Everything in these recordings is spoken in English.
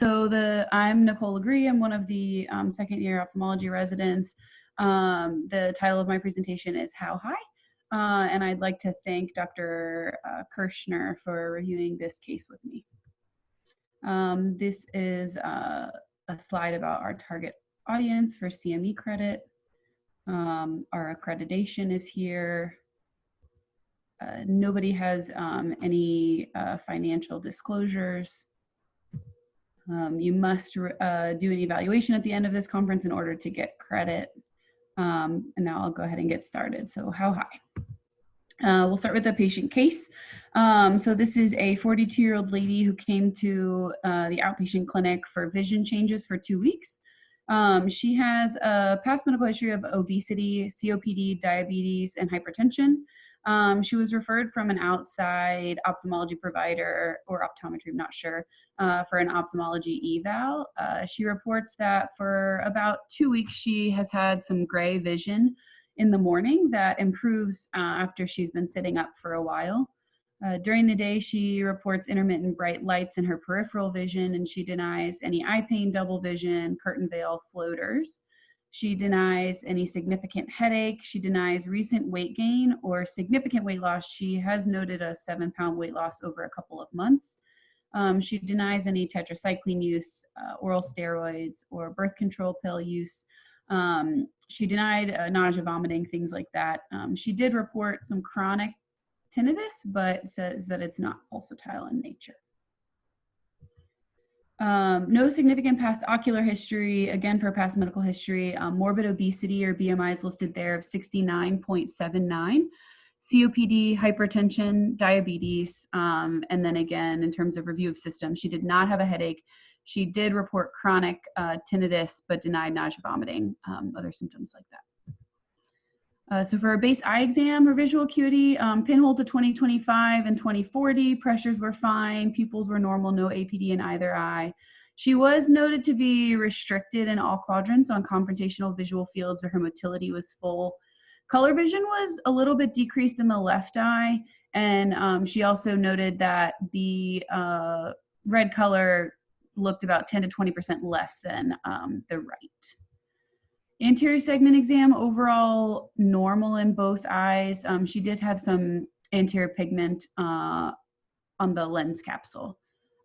I'm Nicole. I'm one of the second year ophthalmology residents. The title of my presentation is How High? And I'd like to thank Dr. Kirschner for reviewing this case with me. This is a slide about our target audience for CME credit. Our accreditation is here. Nobody has any financial disclosures. You must do an evaluation at the end of this conference in order to get credit. And now I'll go ahead and get started. So how high? We'll start with the patient case. So this is a 42-year-old lady who came to the outpatient clinic for vision changes for 2 weeks. She has a past medical history of obesity, COPD, diabetes, and hypertension. She was referred from an outside ophthalmology provider or optometry, I'm not sure, for an ophthalmology eval. She reports that for about 2 weeks, she has had some gray vision in the morning that improves after she's been sitting up for a while. During the day, she reports intermittent bright lights in her peripheral vision, and she denies any eye pain, double vision, curtain veil, floaters. She denies any significant headache. She denies recent weight gain or significant weight loss. She has noted a 7-pound weight loss over a couple of months. She denies any tetracycline use, oral steroids, or birth control pill use. She denied nausea, vomiting, things like that. She did report some chronic tinnitus, but says that it's not pulsatile in nature. No significant past ocular history, again, for past medical history. Morbid obesity or BMI is listed there of 69.79. COPD, hypertension, diabetes, and then again, in terms of review of systems, she did not have a headache. She did report chronic tinnitus, but denied nausea, vomiting, other symptoms like that. So for a base eye exam or visual acuity, pinhole to 20/25 and 20/40, pressures were fine, pupils were normal, no APD in either eye. She was noted to be restricted in all quadrants on confrontational visual fields where her motility was full. Color vision was a little bit decreased in the left eye, and she also noted that the red color looked about 10 to 20% less than the right. Anterior segment exam, overall normal in both eyes. She did have some anterior pigment on the lens capsule.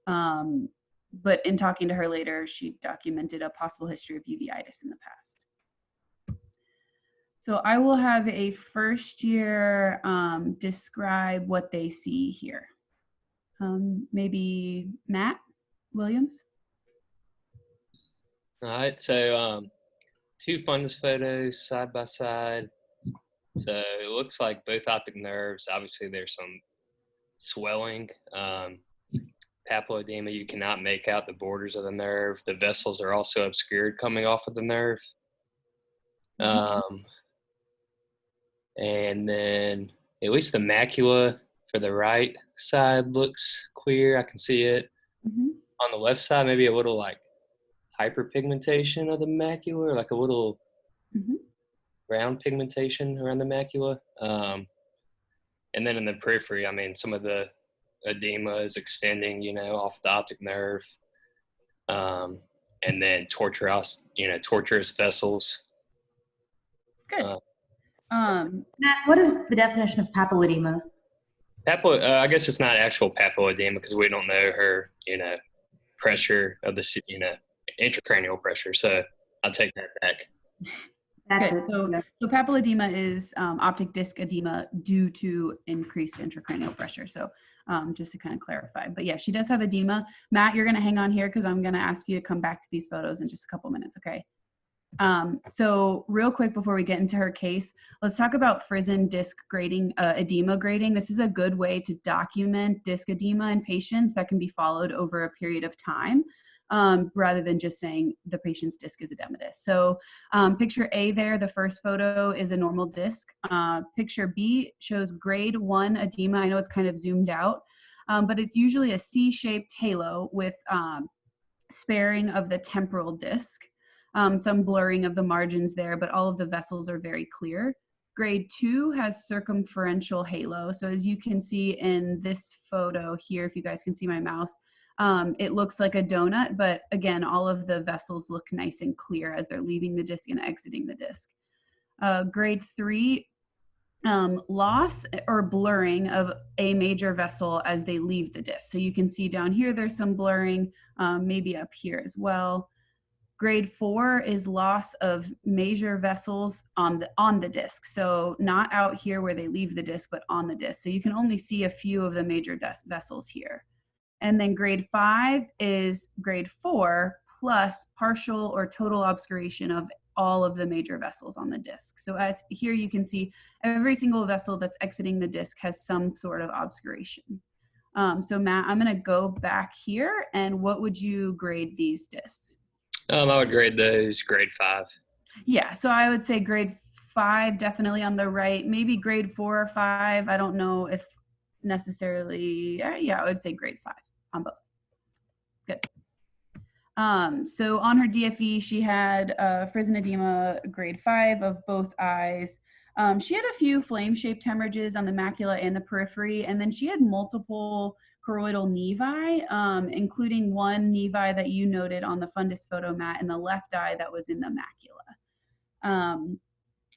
But in talking to her later, she documented a possible history of uveitis in the past. So I will have a first year describe what they see here. Maybe Matt Williams. All right, so two fundus photos side by side. So it looks like both optic nerves, obviously there's some swelling, papilledema, you cannot make out the borders of the nerve. The vessels are also obscured coming off of the nerve. And then at least the macula for the right side looks clear. I can see it. On the left side, maybe a little like hyperpigmentation of the macula, like a little brown pigmentation around the macula. And then in the periphery, I mean, some of the edema is extending, you know, off the optic nerve. And then tortuous vessels. Good. Matt, what is the definition of papilledema? I guess it's not actual papilledema because we don't know her, you know, pressure of the, you know, intracranial pressure. So I'll take that back. That's it. So papilledema is optic disc edema due to increased intracranial pressure. So just to kind of clarify, but yeah, she does have edema. Matt, you're going to hang on here because I'm going to ask you to come back to these photos in just a couple minutes. Okay. So real quick before we get into her case, let's talk about frisson disc grading, edema grading. This is a good way to document disc edema in patients that can be followed over a period of time. Rather than just saying the patient's disc is edematous. So picture A there, the first photo is a normal disc. Picture B shows grade 1 edema. I know it's kind of zoomed out, but it's usually a C-shaped halo with sparing of the temporal disc, some blurring of the margins there, but all of the vessels are very clear. Grade 2 has circumferential halo. So as you can see in this photo here, if you guys can see my mouse, It looks like a donut, but again, all of the vessels look nice and clear as they're leaving the disc and exiting the disc. Grade 3, loss or blurring of a major vessel as they leave the disc. So you can see down here, there's some blurring, maybe up here as well. Grade 4 is loss of major vessels on the disc. So not out here where they leave the disc, but on the disc. So you can only see a few of the major vessels here. And then grade 5 is grade 4 plus partial or total obscuration of all of the major vessels on the disc. So as here you can see every single vessel that's exiting the disc has some sort of obscuration. So Matt, I'm gonna go back here, and what would you grade these discs? I would grade those grade 5. Yeah, so I would say grade 5 definitely on the right, maybe grade 4 or 5. I don't know if necessarily, yeah, I would say grade 5 on both. Good. So on her DFE, she had frisson edema grade 5 of both eyes. She had a few flame-shaped hemorrhages on the macula and the periphery, and then she had multiple choroidal nevi, including one nevi that you noted on the fundus photo, Matt, in the left eye that was in the macula.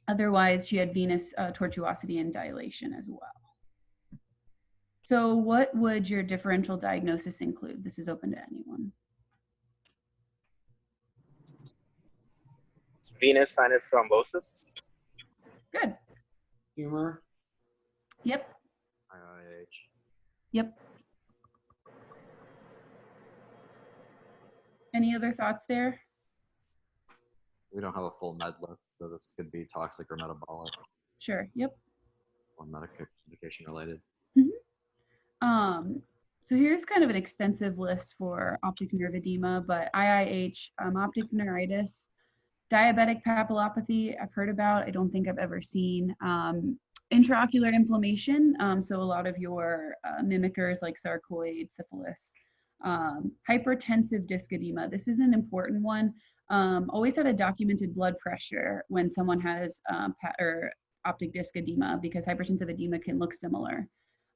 Otherwise, she had venous tortuosity and dilation as well. So what would your differential diagnosis include? This is open to anyone. Venous sinus thrombosis. Good. Humor. Yep. IIH. Yep. Any other thoughts there? We don't have a full med list, so this could be toxic or metabolic. Sure. Yep. Or medication related. Mm-hmm. So here's kind of an extensive list for optic nerve edema, but IIH, optic neuritis, diabetic papillopathy, I've heard about, I don't think I've ever seen. Intraocular inflammation, so a lot of your mimickers like sarcoid, syphilis. Hypertensive disc edema, this is an important one. Always had a documented blood pressure when someone has or optic disc edema, because hypertensive edema can look similar.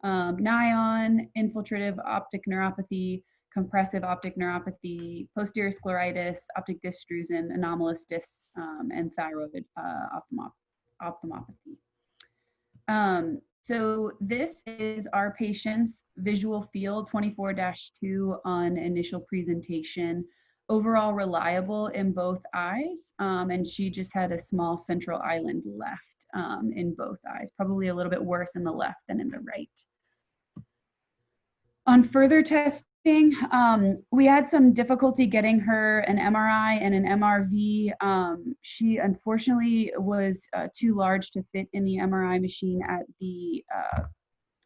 Nion, infiltrative optic neuropathy, compressive optic neuropathy, posterior scleritis, optic dystrusion, anomalous disc, and thyroid ophthalmopathy. So this is our patient's visual field 24-2 on initial presentation. Overall reliable in both eyes, and she just had a small central island left in both eyes, probably a little bit worse in the left than in the right. On further testing, we had some difficulty getting her an MRI and an MRV. She unfortunately was too large to fit in the MRI machine at the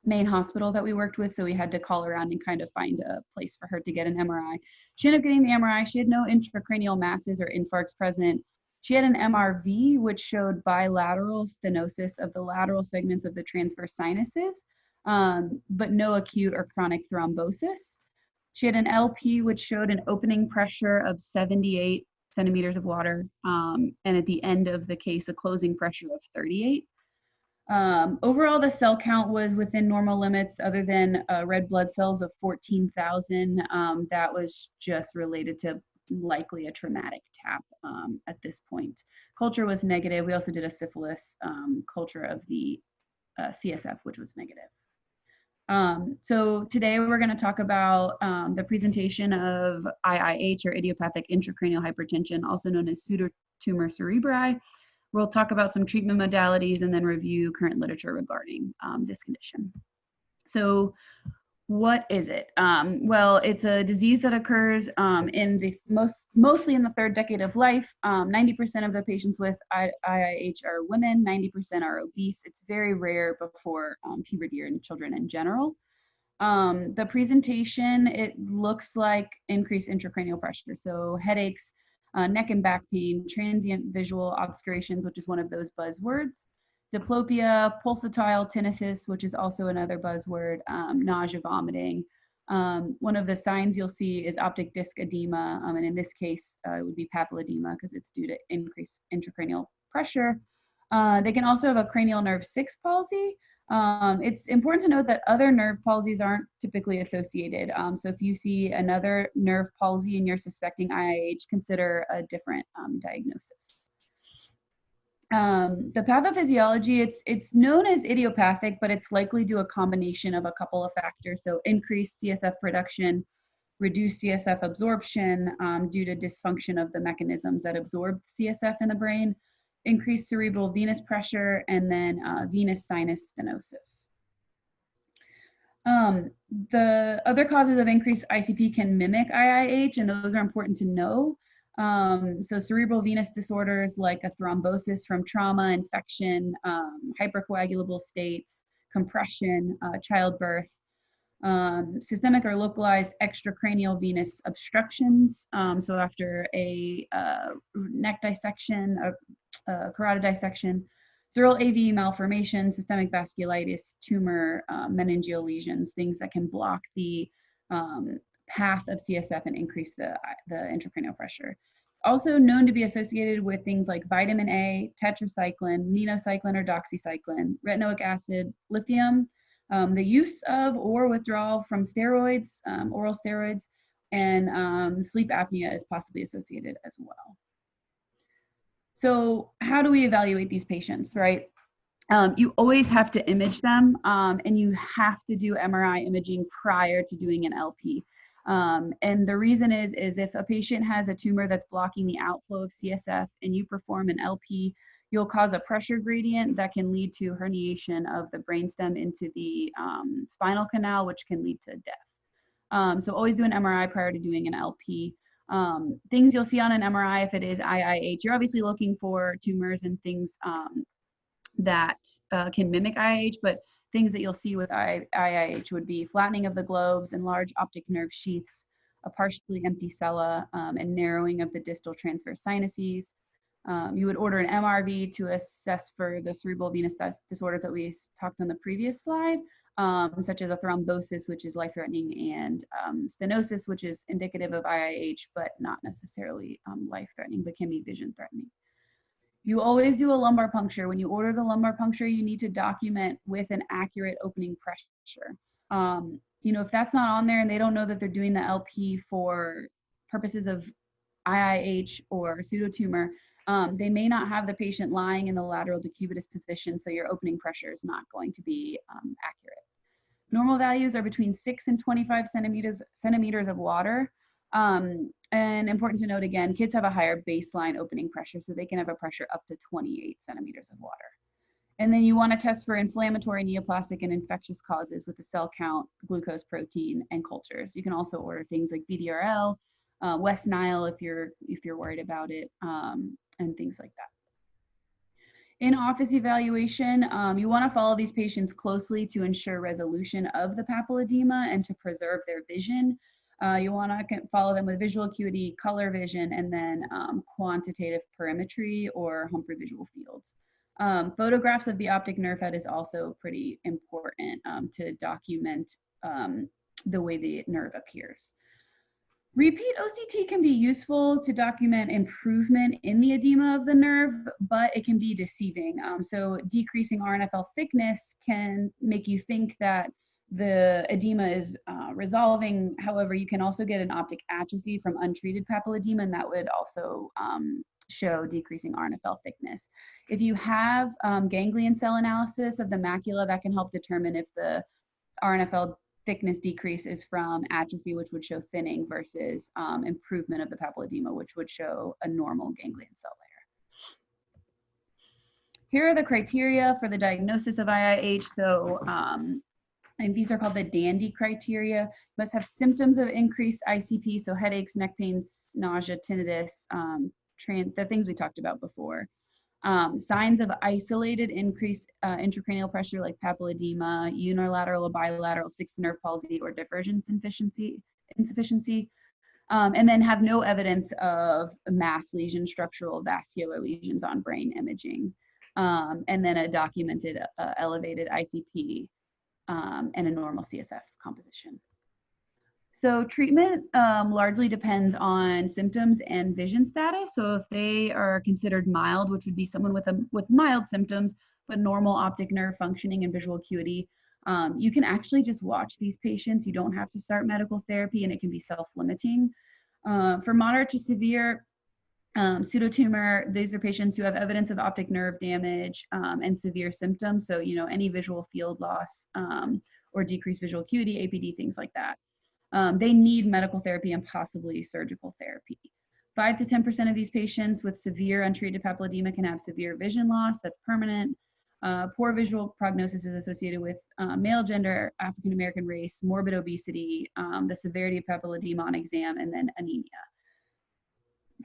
main hospital that we worked with, so we had to call around and kind of find a place for her to get an MRI. She ended up getting the MRI. She had no intracranial masses or infarcts present. She had an MRV, which showed bilateral stenosis of the lateral segments of the transverse sinuses, but no acute or chronic thrombosis. She had an LP, which showed an opening pressure of 78 centimeters of water, and at the end of the case, a closing pressure of 38. Overall, the cell count was within normal limits, other than red blood cells of 14,000. That was just related to likely a traumatic tap at this point. Culture was negative. We also did a syphilis culture of the CSF, which was negative. So today we're going to talk about the presentation of IIH, or idiopathic intracranial hypertension, also known as pseudotumor cerebri. We'll talk about some treatment modalities and then review current literature regarding this condition. So what is it? Well, it's a disease that occurs in the mostly in the third decade of life. 90% of the patients with IIH are women, 90% are obese. It's very rare before puberty or in children in general. The presentation, it looks like increased intracranial pressure. So headaches, neck and back pain, transient visual obscurations, which is one of those buzzwords, diplopia, pulsatile tinnitus, which is also another buzzword, nausea, vomiting. One of the signs you'll see is optic disc edema, and in this case, it would be papilledema because it's due to increased intracranial pressure. They can also have a cranial nerve 6 palsy, It's important to note that other nerve palsies aren't typically associated. So if you see another nerve palsy and you're suspecting IIH, consider a different diagnosis. The pathophysiology, it's known as idiopathic, but it's likely due to a combination of a couple of factors. So increased CSF production, reduced CSF absorption due to dysfunction of the mechanisms that absorb CSF in the brain, increased cerebral venous pressure, and then venous sinus stenosis. The other causes of increased ICP can mimic IIH, and those are important to know. So cerebral venous disorders like a thrombosis from trauma, infection, hypercoagulable states, compression, childbirth, systemic or localized extracranial venous obstructions. So after a neck dissection, a carotid dissection, dural AV malformation, systemic vasculitis, tumor, meningeal lesions, things that can block the path of CSF and increase the intracranial pressure. It's also known to be associated with things like vitamin A, tetracycline, minocycline or doxycycline, retinoic acid, lithium, the use of or withdrawal from steroids, oral steroids, and sleep apnea is possibly associated as well. So how do we evaluate these patients, right? You always have to image them, and you have to do MRI imaging prior to doing an LP. And the reason is if a patient has a tumor that's blocking the outflow of CSF and you perform an LP, you'll cause a pressure gradient that can lead to herniation of the brainstem into the spinal canal, which can lead to death. So always do an MRI prior to doing an LP. Things you'll see on an MRI if it is IIH, you're obviously looking for tumors and things that can mimic IIH, but things that you'll see with IIH would be flattening of the globes and large optic nerve sheaths, a partially empty sella, and narrowing of the distal transverse sinuses. You would order an MRV to assess for the cerebral venous disorders that we talked on the previous slide, such as a thrombosis, which is life-threatening, and stenosis, which is indicative of IIH, but not necessarily life-threatening, but can be vision-threatening. You always do a lumbar puncture. When you order the lumbar puncture, you need to document with an accurate opening pressure. You know, if that's not on there and they don't know that they're doing the LP for purposes of IIH or pseudotumor, they may not have the patient lying in the lateral decubitus position, so your opening pressure is not going to be accurate. Normal values are between 6 and 25 centimeters of water. And important to note again, kids have a higher baseline opening pressure, so they can have a pressure up to 28 centimeters of water. And then you want to test for inflammatory, neoplastic, and infectious causes with the cell count, glucose protein, and cultures. You can also order things like BDRL, West Nile if you're worried about it, and things like that. In office evaluation, you want to follow these patients closely to ensure resolution of the papilledema and to preserve their vision. You want to follow them with visual acuity, color vision, and then quantitative perimetry or Humphrey visual fields. Photographs of the optic nerve head is also pretty important to document the way the nerve appears. Repeat OCT can be useful to document improvement in the edema of the nerve, but it can be deceiving. So decreasing RNFL thickness can make you think that the edema is resolving. However, you can also get an optic atrophy from untreated papilledema, and that would also show decreasing RNFL thickness. If you have ganglion cell analysis of the macula, that can help determine if the RNFL thickness decrease is from atrophy, which would show thinning, versus improvement of the papilledema, which would show a normal ganglion cell layer. Here are the criteria for the diagnosis of IIH. So, and these are called the DANDY criteria. You must have symptoms of increased ICP, so headaches, neck pains, nausea, tinnitus, the things we talked about before. Signs of isolated increased intracranial pressure like papilledema, unilateral or bilateral sixth nerve palsy, or divergence insufficiency, and then have no evidence of mass lesion, structural vascular lesions on brain imaging, and then a documented elevated ICP and a normal CSF composition. So treatment largely depends on symptoms and vision status. So if they are considered mild, which would be someone with mild symptoms, but normal optic nerve functioning and visual acuity. You can actually just watch these patients. You don't have to start medical therapy, and it can be self-limiting. For moderate to severe pseudotumor, these are patients who have evidence of optic nerve damage and severe symptoms. So, any visual field loss or decreased visual acuity, APD, things like that. They need medical therapy and possibly surgical therapy. 5 to 10% of these patients with severe untreated papilledema can have severe vision loss that's permanent. Poor visual prognosis is associated with male gender, African American race, morbid obesity, the severity of papilledema on exam, and then anemia.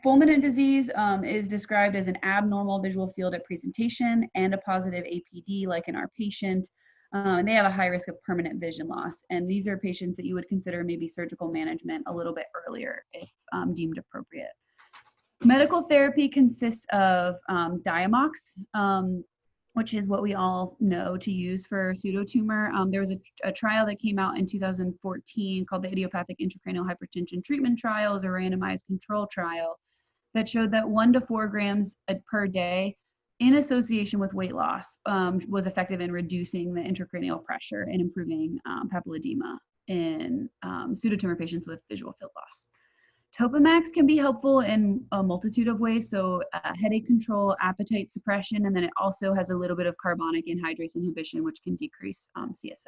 Fulminant disease is described as an abnormal visual field at presentation and a positive APD, like in our patient. And they have a high risk of permanent vision loss. And these are patients that you would consider maybe surgical management a little bit earlier if deemed appropriate. Medical therapy consists of Diamox, which is what we all know to use for pseudotumor. There was a trial that came out in 2014 called the Idiopathic Intracranial Hypertension Treatment Trial. It was a randomized control trial that showed that 1 to 4 grams per day in association with weight loss was effective in reducing the intracranial pressure and improving papilledema in pseudotumor patients with visual field loss. Topamax can be helpful in a multitude of ways, so headache control, appetite suppression, and then it also has a little bit of carbonic anhydrase inhibition, which can decrease CSF.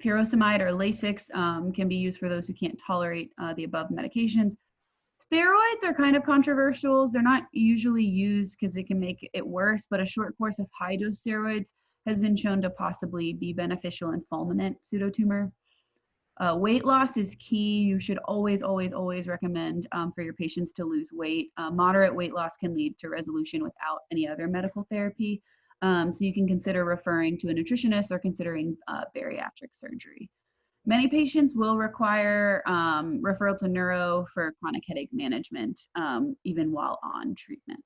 Furosemide or Lasix can be used for those who can't tolerate the above medications. Steroids are kind of controversial. They're not usually used because it can make it worse, but a short course of high-dose steroids has been shown to possibly be beneficial in fulminant pseudotumor. Weight loss is key. You should always, always, always recommend for your patients to lose weight. Moderate weight loss can lead to resolution without any other medical therapy. So you can consider referring to a nutritionist or considering bariatric surgery. Many patients will require referral to neuro for chronic headache management, even while on treatment.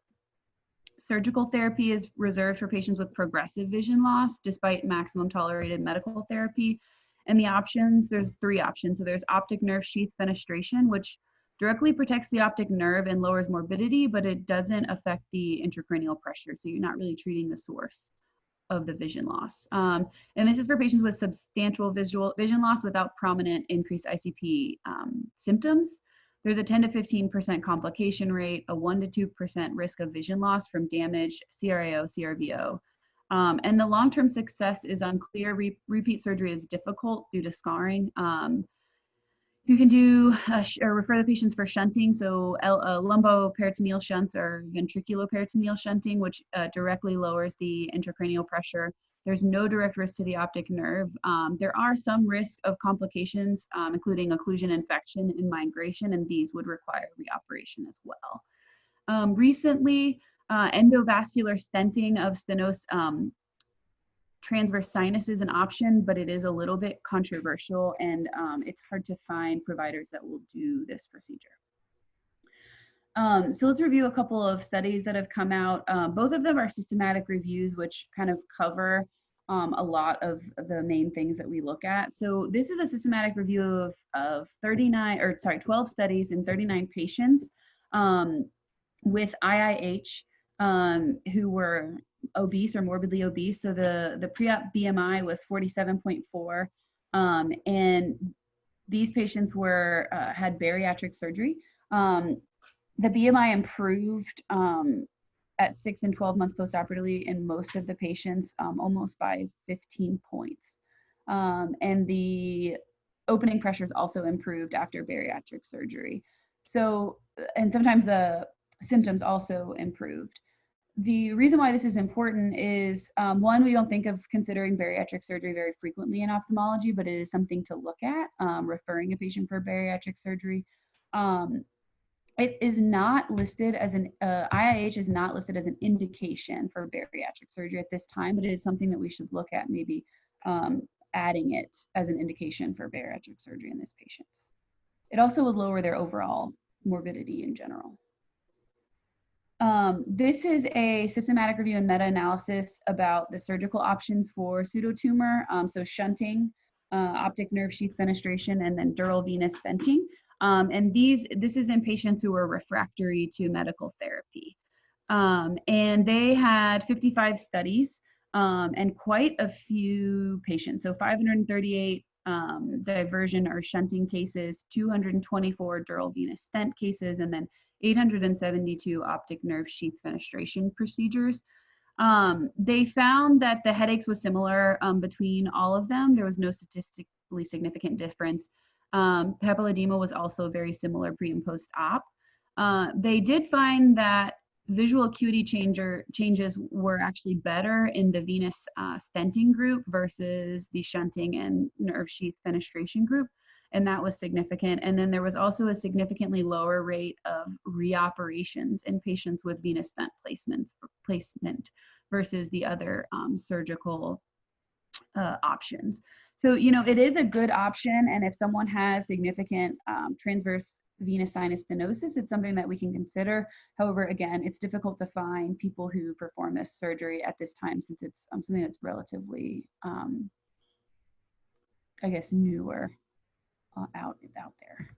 Surgical therapy is reserved for patients with progressive vision loss, despite maximum tolerated medical therapy. And the options, there's 3 options. So there's optic nerve sheath fenestration, which directly protects the optic nerve and lowers morbidity, but it doesn't affect the intracranial pressure. So you're not really treating the source of the vision loss. And this is for patients with substantial vision loss without prominent increased ICP symptoms. There's a 10 to 15% complication rate, a 1 to 2% risk of vision loss from damage, CRAO, CRVO. And the long-term success is unclear. Repeat surgery is difficult due to scarring. You can do or refer the patients for shunting, so lumboperitoneal shunts or ventriculoperitoneal shunting, which directly lowers the intracranial pressure. There's no direct risk to the optic nerve. There are some risk of complications, including occlusion infection and migration, and these would require reoperation as well. Recently, endovascular stenting of stenosed transverse sinus is an option, but it is a little bit controversial, and it's hard to find providers that will do this procedure. So let's review a couple of studies that have come out. Both of them are systematic reviews, which kind of cover a lot of the main things that we look at. So this is a systematic review of 12 studies in 39 patients with IIH who were obese or morbidly obese. So the pre-op BMI was 47.4, and these patients were had bariatric surgery. The BMI improved at 6 and 12 months postoperatively in most of the patients, almost by 15 points. And the opening pressures also improved after bariatric surgery. So, and sometimes the symptoms also improved. The reason why this is important is, one, we don't think of considering bariatric surgery very frequently in ophthalmology, but it is something to look at, referring a patient for bariatric surgery. It is not listed as an, IIH is not listed as an indication for bariatric surgery at this time, but it is something that we should look at, maybe adding it as an indication for bariatric surgery in these patients. It also would lower their overall morbidity in general. This is a systematic review and meta-analysis about the surgical options for pseudotumor, so shunting, optic nerve sheath fenestration, and then dural venous stenting. And this is in patients who were refractory to medical therapy. And they had 55 studies and quite a few patients. So 538 diversion or shunting cases, 224 dural venous stent cases, and then 872 optic nerve sheath fenestration procedures. They found that the headaches was similar between all of them. There was no statistically significant difference. Papilledema was also very similar pre and post-op. They did find that visual acuity changes were actually better in the venous stenting group versus the shunting and nerve sheath fenestration group, and that was significant. And then there was also a significantly lower rate of reoperations in patients with venous stent placement versus the other surgical options. So, you know, it is a good option. And if someone has significant transverse venous sinus stenosis, it's something that we can consider. However, again, it's difficult to find people who perform this surgery at this time since it's something that's relatively, I guess, newer out there.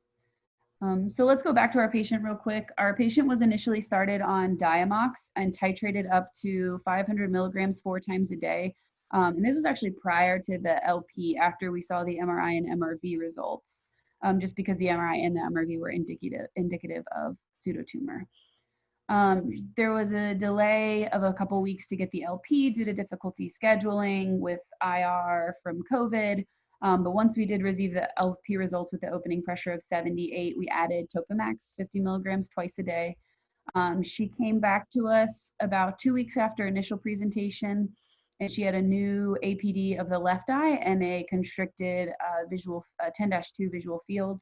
So let's go back to our patient real quick. Our patient was initially started on Diamox and titrated up to 500 milligrams 4 times a day. And this was actually prior to the LP, after we saw the MRI and MRV results, just because the MRI and the MRV were indicative of pseudotumor. There was a delay of a couple weeks to get the LP due to difficulty scheduling with IR from COVID. But once we did receive the LP results with the opening pressure of 78, we added Topamax 50 milligrams twice a day. She came back to us about 2 weeks after initial presentation, and she had a new APD of the left eye and a constricted 10-2 visual field.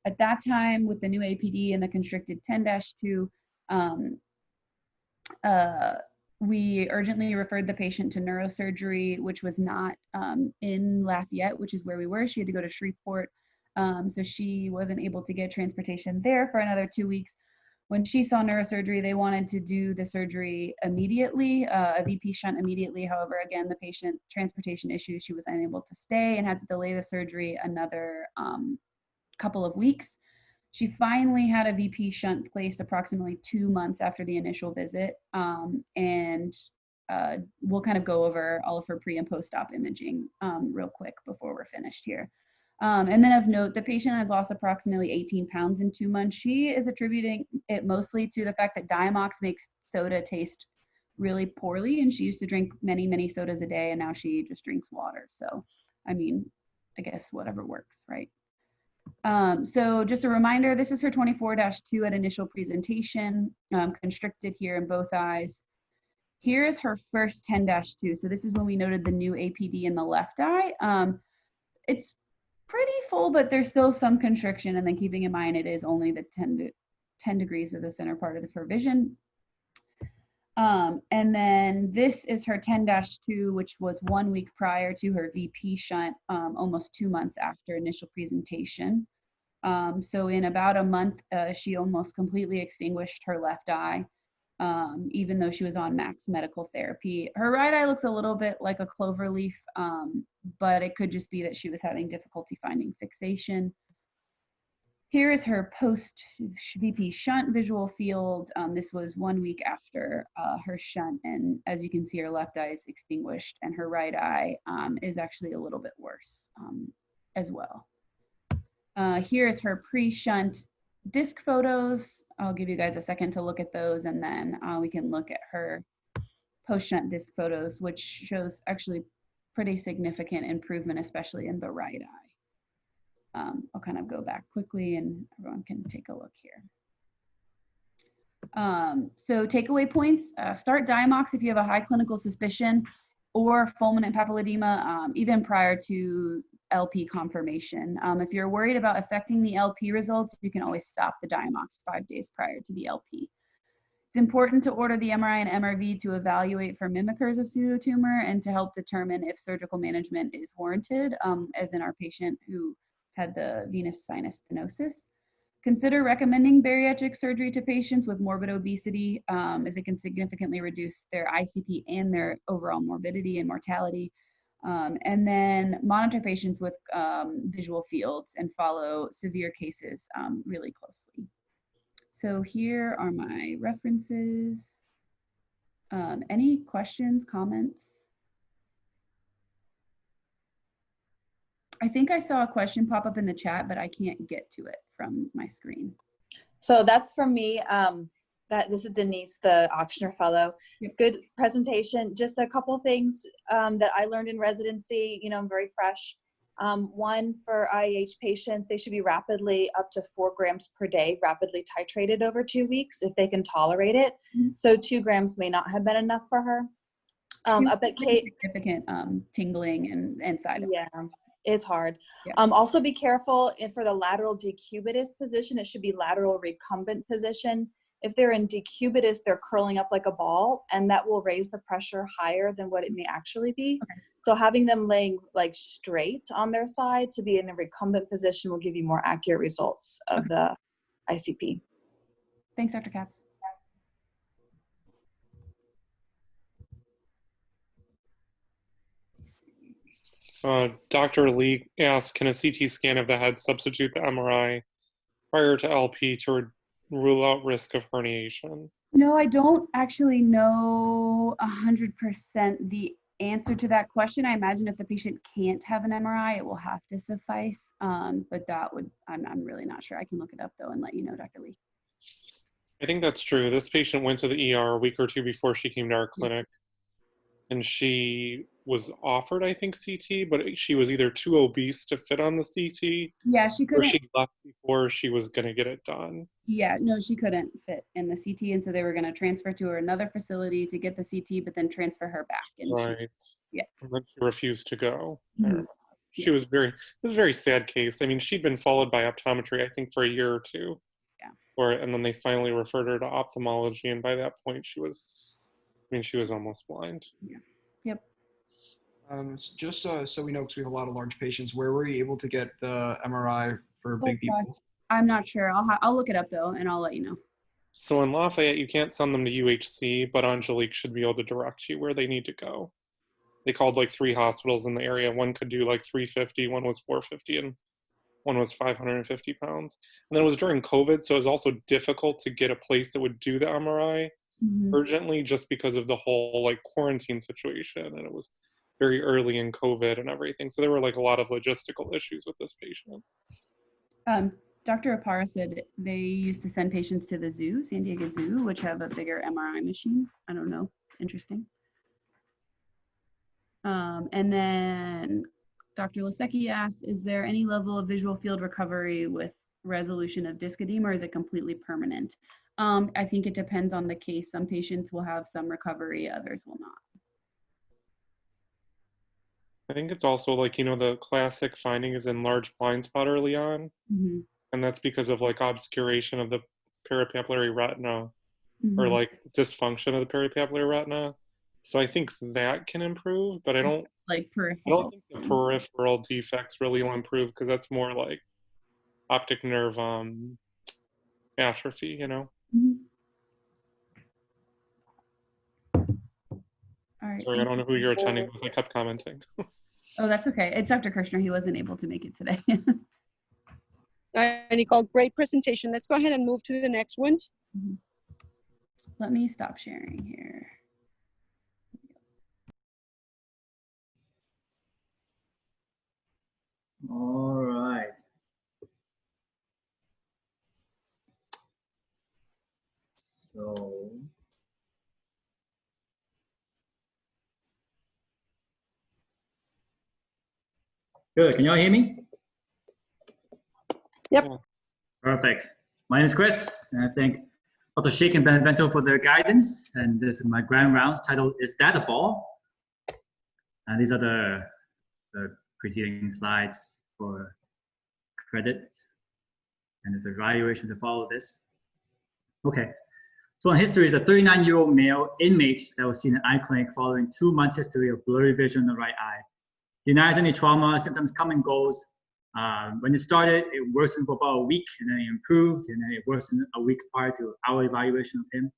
At that time, with the new APD and the constricted 10-2, we urgently referred the patient to neurosurgery, which was not in Lafayette, which is where we were. She had to go to Shreveport. So she wasn't able to get transportation there for another 2 weeks. When she saw neurosurgery, they wanted to do the surgery immediately, a VP shunt immediately. However, again, the patient transportation issues, she was unable to stay and had to delay the surgery another couple of weeks. She finally had a VP shunt placed approximately 2 months after the initial visit. And we'll kind of go over all of her pre and post-op imaging real quick before we're finished here. And then of note, the patient has lost approximately 18 pounds in 2 months. She is attributing it mostly to the fact that Diamox makes soda taste really poorly. And she used to drink many, many sodas a day, and now she just drinks water. So, I mean, I guess whatever works, right? So just a reminder, this is her 24-2 at initial presentation, constricted here in both eyes. Here is her first 10-2. So this is when we noted the new APD in the left eye. It's pretty full, but there's still some constriction. And then keeping in mind, it is only the 10 degrees of the center part of her vision. And then this is her 10-2, which was 1 week prior to her VP shunt, almost 2 months after initial presentation. So in about a month, she almost completely extinguished her left eye, even though she was on max medical therapy. Her right eye looks a little bit like a clover leaf, but it could just be that she was having difficulty finding fixation. Here is her post-VP shunt visual field. This was 1 week after her shunt, and as you can see, her left eye is extinguished, and her right eye is actually a little bit worse as well. Here is her pre-shunt disc photos. I'll give you guys a second to look at those, and then we can look at her post-shunt disc photos, which shows actually pretty significant improvement, especially in the right eye. I'll kind of go back quickly and everyone can take a look here. So takeaway points, start Diamox if you have a high clinical suspicion or fulminant papilledema, even prior to LP confirmation. If you're worried about affecting the LP results, you can always stop the Diamox 5 days prior to the LP. It's important to order the MRI and MRV to evaluate for mimickers of pseudotumor and to help determine if surgical management is warranted, as in our patient who had the venous sinus stenosis. Consider recommending bariatric surgery to patients with morbid obesity, as it can significantly reduce their ICP and their overall morbidity and mortality. And then monitor patients with visual fields and follow severe cases really closely. So here are my references. Any questions, comments? I think I saw a question pop up in the chat, but I can't get to it from my screen. So that's from me. This is Denise, the auctioneer fellow. Yep. Good presentation. Just a couple things that I learned in residency. You know, I'm very fresh. One, for IH patients, they should be rapidly up to 4 grams per day, rapidly titrated over 2 weeks if they can tolerate it. Mm-hmm. So 2 grams may not have been enough for her. Up at Kate, significant tingling and side effects. Yeah, it's hard. Yeah. Also be careful for the lateral decubitus position. It should be lateral recumbent position. If they're in decubitus, they're curling up like a ball, and that will raise the pressure higher than what it may actually be. Okay. So having them laying like straight on their side to be in a recumbent position will give you more accurate results of the ICP. Thanks, Dr. Capps. Dr. Lee asked, can a CT scan of the head substitute the MRI prior to LP to rule out risk of herniation? No, I don't actually know 100% the answer to that question. I imagine if the patient can't have an MRI, it will have to suffice. But that would, I'm really not sure. I can look it up though and let you know, Dr. Lee. I think that's true. This patient went to the ER a week or two before she came to our clinic, and she was offered, I think, CT, but she was either too obese to fit on the CT, Yeah, she or couldn't. she left before she was going to get it done. Yeah, no, she couldn't fit in the CT, and so they were going to transfer to her another facility to get the CT, but then transfer her back. And Right. Yeah. And then she refused to go. Mhm. She was it was a very sad case. I mean, she'd been followed by optometry, I think, for a year or two. Yeah. And then they finally referred her to ophthalmology, and by that point she was almost blind. Yeah. Yep. Just so we know, because we have a lot of large patients, where were you able to get the MRI for big gosh. people? I'm not sure. I'll look it up though, and I'll let you know. So in Lafayette, you can't send them to UHC, but Angelique should be able to direct you where they need to go. They called like 3 hospitals in the area. One could do like 350, one was 450, and one was 550 pounds. And then it was during COVID, so it was also difficult to get a place that would do the MRI urgently, just because of the whole like quarantine situation, and it was very early in COVID and everything. So there were like a lot of logistical issues with this patient. Dr. Apara said they used to send patients to the zoo, San Diego Zoo, which have a bigger MRI machine. I don't know. Interesting. And then Dr. Lasecki asked, is there any level of visual field recovery with resolution of disc edema, or is it completely permanent? I think it depends on the case. Some patients will have some recovery, others will not. I think it's also like, the classic finding is in large blind spot early on. Mm-hmm. And that's because of like obscuration of the peripapillary retina, Mm-hmm. or like dysfunction of the peripapillary retina. So I think that can improve, but I don't like peripheral. I don't think the peripheral defects really will improve, because that's more like optic nerve atrophy, Mm-hmm. All right. Sorry, I don't know who you're attending with. I kept commenting. Oh, that's okay. It's Dr. Kirshner. He wasn't able to make it today. All right, Nicole, great presentation. Let's go ahead and move to the next one. Mm-hmm. Let me stop sharing here. All right. So good. Can y'all hear me? Yep. Perfect. My name is Chris, and I thank Dr. Sheikh and Benevento for their guidance. And this is my grand rounds titled, Is That a Ball? And these are the preceding slides for credit. And there's a evaluation to follow this. Okay. So in history, is a 39-year-old male inmate that was seen in eye clinic following 2 months history of blurry vision in the right eye. Denies any trauma, symptoms come and goes. When it started, it worsened for about a week, and then it improved, and then it worsened a week prior to our evaluation of him.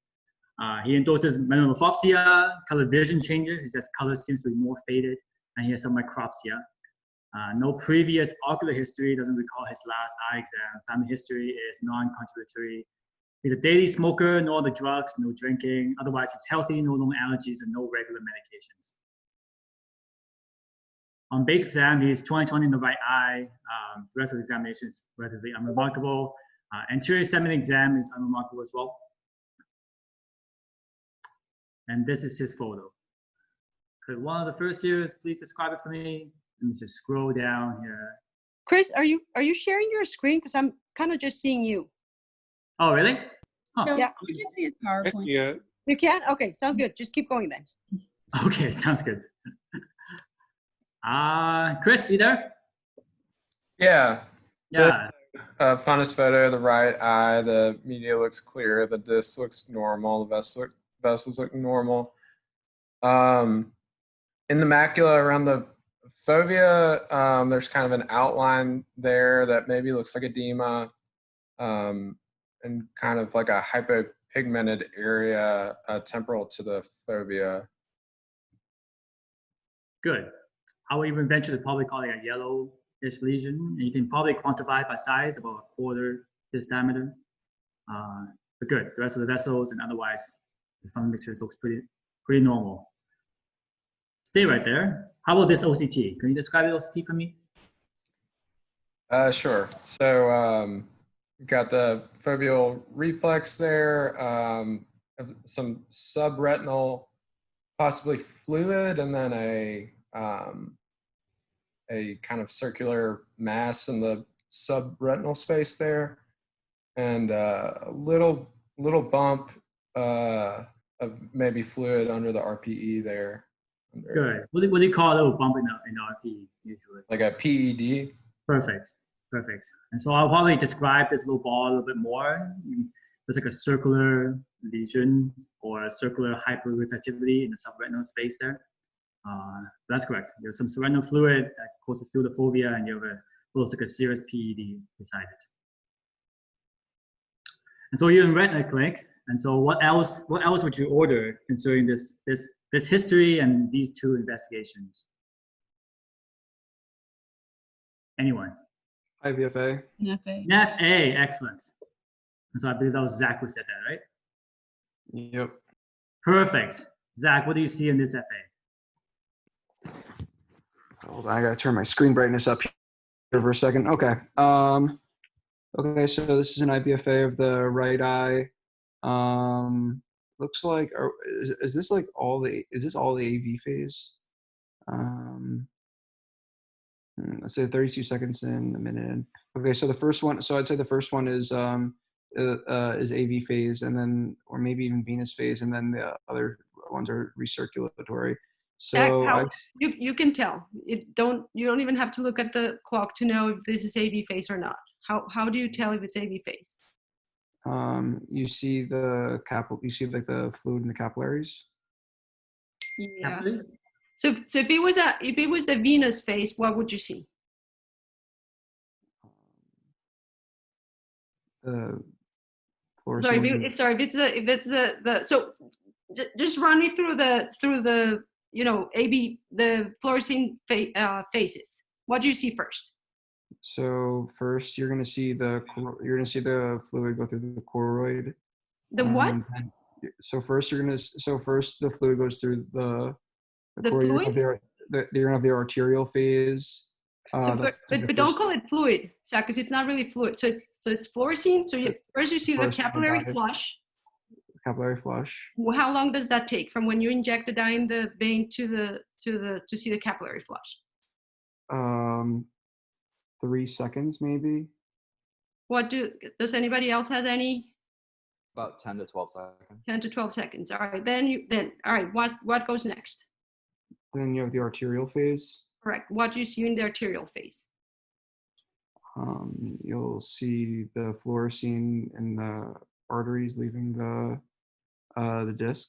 He endorses metamorphopsia, color vision changes. He says color seems to be more faded, and he has some micropsia. No previous ocular history, doesn't recall his last eye exam. Family history is non-contributory. He's a daily smoker, no other drugs, no drinking. Otherwise, he's healthy, no known allergies, and no regular medications. On basic exam, he's 20/20 in the right eye. The rest of the examination is relatively unremarkable. Anterior segment exam is unremarkable as well. And this is his photo. Could one of the first years please describe it for me? Let me just scroll down here. Chris, are you sharing your screen? Because I'm kind of just seeing you. Oh, really? Huh. Yeah. You can see his I PowerPoint. see it. You can? Okay, sounds good. Just keep going then. Okay, sounds good. Chris, you there? Yeah. Yeah. Funnest photo, the right eye, the media looks clear, the disc looks normal, the vessels look normal. In the macula around the fovea, there's kind of an outline there that maybe looks like edema, and kind of like a hypopigmented area temporal to the fovea. Good. I would even venture to probably call it a yellowish lesion. And you can probably quantify it by size, about a quarter this diameter. But good. The rest of the vessels and otherwise, the fundus mixture looks pretty normal. Stay right there. How about this OCT? Can you describe the OCT for me? Sure. So we've got the foveal reflex there, some subretinal, possibly fluid, and then a kind of circular mass in the subretinal space there, and a little bump of maybe fluid under the RPE there. Good. What do you call a little bump in the RPE usually? Like a PED. Perfect. And so I'll probably describe this little ball a little bit more. There's like a circular lesion or a circular hyperreflectivity in the subretinal space there. That's correct. There's some subretinal fluid that courses through the fovea, and you have what looks like a serous PED beside it. And so you're in retina clinic. And so what else would you order considering this history and these two investigations? Anyone? IVFA. NFA, excellent. And so I believe that was Zach who said that, right? Yep. Perfect. Zach, what do you see in this FA? Hold on, I gotta turn my screen brightness up here for a second. Okay. Okay, so this is an IVFA of the right eye. Looks like, is this like all the AV phase? Let's say 32 seconds in, a minute in. Okay, so the first one, so I'd say the first one is AV phase, and then, or maybe even venous phase, and then the other ones are recirculatory. So you can tell. You don't even have to look at the clock to know if this is AV phase or not. How do you tell if it's AV phase? You see the you see like the fluid in the capillaries. Yeah. Capillaries? So if it was the venous phase, what would you see? Sorry, if it's the so just run me through the AB, the fluorescein phases. What do you see first? So first you're gonna see the fluid go through the choroid. The what? So first the fluid goes through the fluid. You're gonna have the arterial phase. But don't call it fluid, because it's not really fluid. So it's fluorescein. So first you see the capillary flush. Capillary flush. How long does that take from when you inject the dye in the vein to see the capillary flush? 3 seconds maybe. Does anybody else have any? About 10 to 12 seconds. 10 to 12 seconds. All right. Then all right. What goes next? And then you have the arterial phase. Correct. What do you see in the arterial phase? You'll see the fluorescein in the arteries leaving the disc.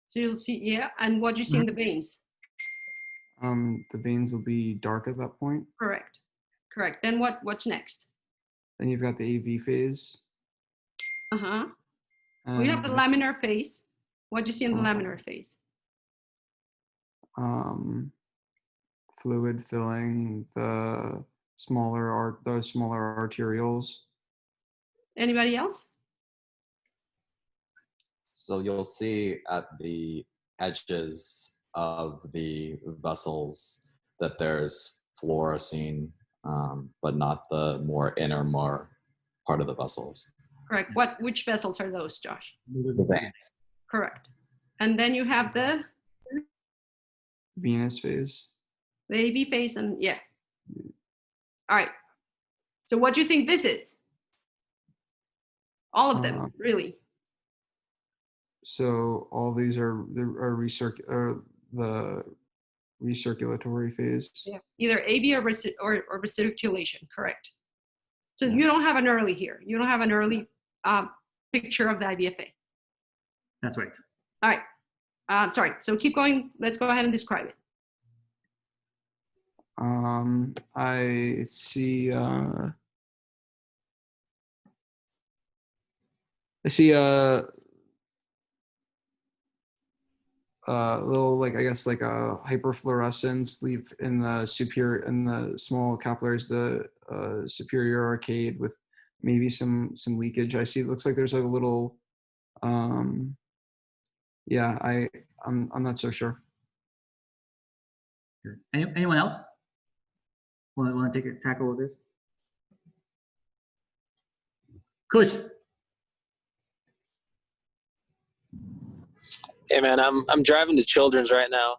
So you'll see, yeah. And what do you see in the veins? The veins will be dark at that point. Correct. Then what's next? Then you've got the AV phase. We have the laminar phase. What do you see in the laminar phase? Fluid filling the smaller arterioles. Anybody else? So you'll see at the edges of the vessels that there's fluorescein, but not the more inner, more part of the vessels. Correct. Which vessels are those, Josh? The veins. Correct. And then you have the Venous phase. AV phase, and yeah. All right. So what do you think this is? All of them, really. So all these are the recirculatory phase. Yeah. Either AV or recirculation, correct. So you don't have an early here. You don't have an early picture of the IVFA. That's right. All right. Sorry. So keep going. Let's go ahead and describe it. I see. I see a little, like, I guess like a hyperfluorescence leaf in the small capillaries, the superior arcade, with maybe some leakage. I see. It looks like there's like a little. Yeah, I'm not so sure. Good. Anyone else want to tackle this? Kush. Hey man, I'm driving to Children's right now.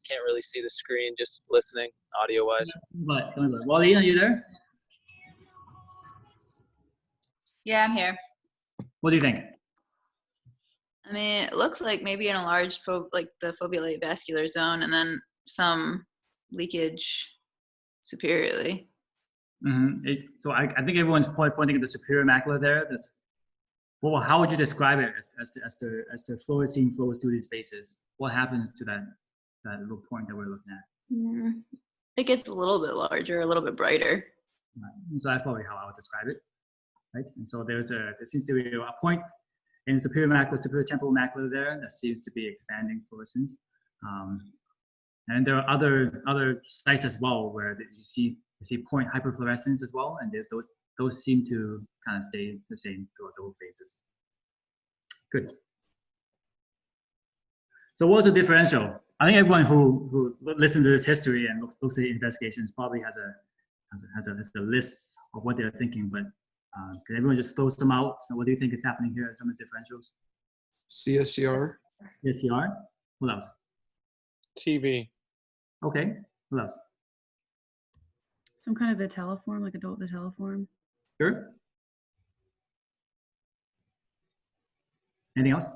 Can't really see the screen, just listening audio wise. But Wally, are you there? Yeah, I'm here. What do you think? I mean, it looks like maybe an enlarged like the foveolate vascular zone, and then some leakage superiorly. Mm-hmm. So I think everyone's pointing at the superior macula there. Well, how would you describe it as the fluorescein flows through these spaces? What happens to that little point that we're looking at? It gets a little bit larger, a little bit brighter. Right. So that's probably how I would describe it, right? And so there seems to be a point in the superior macula, superior temporal macula there that seems to be expanding fluorescence. And there are other sites as well where you see point hyperfluorescence as well, and those seem to kind of stay the same throughout the whole phases. Good. So what's the differential? I think everyone who listens to this history and looks at the investigations probably has a list of what they're thinking, but can everyone just throw some out? So what do you think is happening here? Some of the differentials? CSCR. CSCR. What else? TB. Okay. What else? Some kind of vitelliform, like adult vitelliform. Sure. Anything else?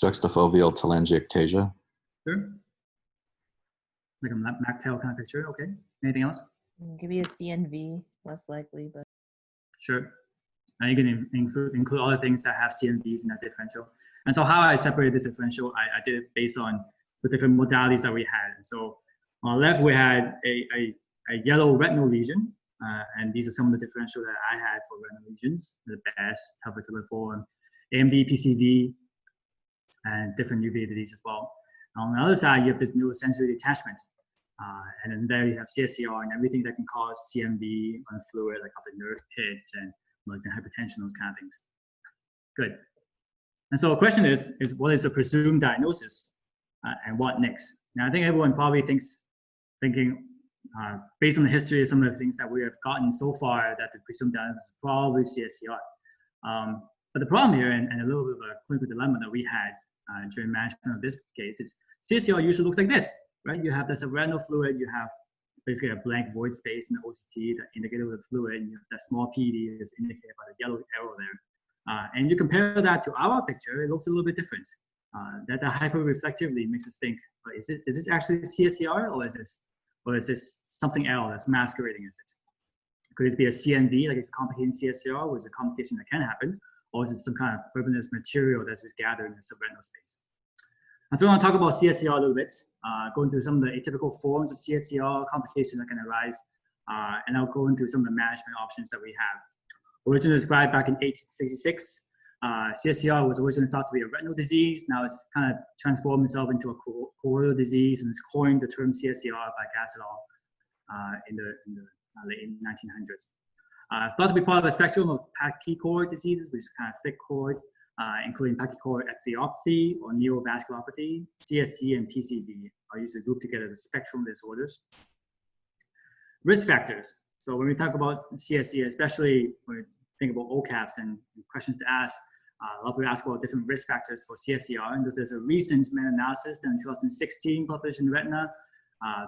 Juxtafoveal telangiectasia. Sure. Like a MacTail kind of picture. Okay. Anything else? Maybe a CNV, less likely, but. Sure. And you can include all the things that have CNVs in that differential. And so how I separated this differential, I did it based on the different modalities that we had. And so on the left, we had a yellow retinal lesion. And these are some of the differential that I had for retinal lesions: the BAS, tapetuliform, AMD, PCV, and different uveitis disease as well. On the other side, you have this neurosensory detachment. And then there you have CSCR and everything that can cause CMV on fluid, like up the nerve pits and like the hypertension, those kind of things. Good. And so the question is what is the presumed diagnosis and what next? Now, I think everyone probably thinking based on the history of some of the things that we have gotten so far, that the presumed diagnosis is probably CSCR. But the problem here, and a little bit of a clinical dilemma that we had during management of this case, is CSCR usually looks like this, right? You have the subretinal fluid, you have basically a blank void space in the OCT that indicated with fluid, and you have that small PED is indicated by the yellow arrow there. And you compare that to our picture, it looks a little bit different. That the hyperreflectivity makes us think, is this actually CSCR, or is this something else that's masquerading as it? Could this be a CNV, like it's complicating CSCR, which is a complication that can happen, or is it some kind of fibrinous material that's just gathered in the subretinal space? And so I want to talk about CSCR a little bit, going through some of the atypical forms of CSCR, complications that can arise, and I'll go into some of the management options that we have. Originally described back in 1866, CSCR was originally thought to be a retinal disease. Now it's kind of transformed itself into a choroidal disease, and it's coined the term CSCR by Gassidal in the late 1900s. Thought to be part of a spectrum of Pachychord diseases, which is kind of thick cord. including pachychoroid epitheliopathy or neovasculopathy. CSC and PCD are usually grouped together as a spectrum of disorders. Risk factors. So when we talk about CSC, especially when we think about OCAPs and questions to ask, a lot of people ask about different risk factors for CSCR, and there's a recent meta-analysis done in 2016 published in Retina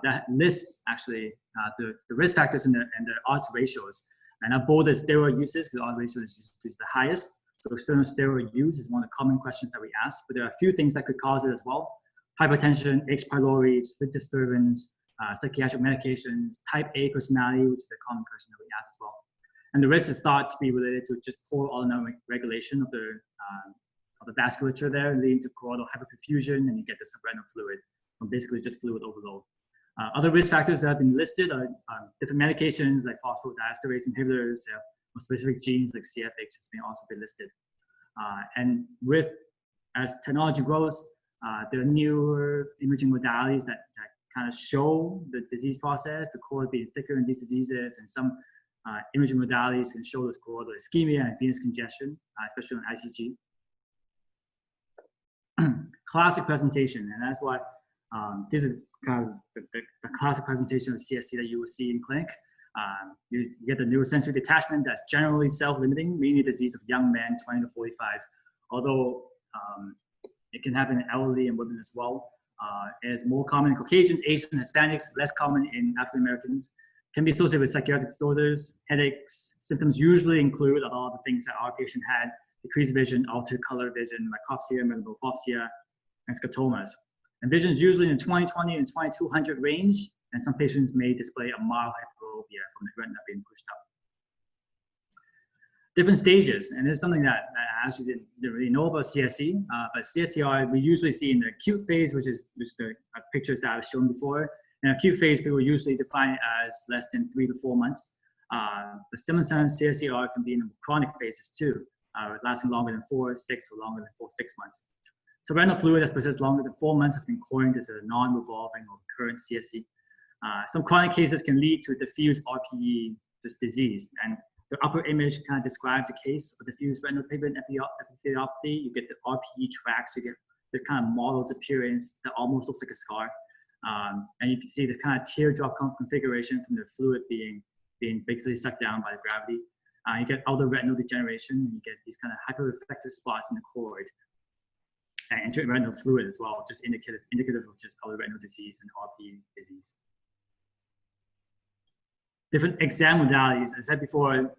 that lists actually the risk factors and the odds ratios. And our bold is steroid uses, because the odds ratio is the highest. So external steroid use is one of the common questions that we ask, but there are a few things that could cause it as well. Hypertension, H. pylori, sleep disturbance, psychiatric medications, type A personality, which is a common question that we ask as well. And the risk is thought to be related to just poor autonomic regulation of the vasculature there, leading to choroidal hyperperfusion, and you get the subretinal fluid, from basically just fluid overload. Other risk factors that have been listed are different medications like phosphodiesterase inhibitors, or specific genes like CFH has been also been listed. And as technology grows, there are newer imaging modalities that kind of show the disease process, the cord being thicker in these diseases, and some imaging modalities can show this choroidal ischemia and venous congestion, especially on ICG. Classic presentation, and that's why this is kind of the classic presentation of CSC that you will see in clinic. You get the neurosensory detachment that's generally self-limiting, mainly disease of young men, 20 to 45, although it can happen in elderly and women as well. It is more common in Caucasians, Asians, Hispanics, less common in African Americans. Can be associated with psychiatric disorders, headaches. Symptoms usually include a lot of the things that our patient had: decreased vision, altered color vision, micropsia, metabophopsia, and scotomas. And vision is usually in the 20/20 and 20/200 range, and some patients may display a mild hyperopia from the retina being pushed up. Different stages, and this is something that I actually didn't really know about CSC, but CSCR we usually see in the acute phase, which is the pictures that I was shown before. In acute phase, people usually define it as less than 3 to 4 months. But sometimes CSCR can be in chronic phases too, lasting longer than 4, 6, or longer than 6 months. So retinal fluid that persists longer than 4 months has been coined as a non-revolving or recurrent CSC. Some chronic cases can lead to diffuse RPE disease, and the upper image kind of describes the case of diffuse retinal pigment epitheliopathy. You get the RPE tracks, you get this kind of mottled appearance that almost looks like a scar. And you can see this kind of teardrop configuration from the fluid being basically sucked down by the gravity. You get outer retinal degeneration, and you get these kind of hyperreflective spots in the cord. And intraretinal fluid as well, just indicative of just outer retinal disease and RPE disease. Different exam modalities, as I said before,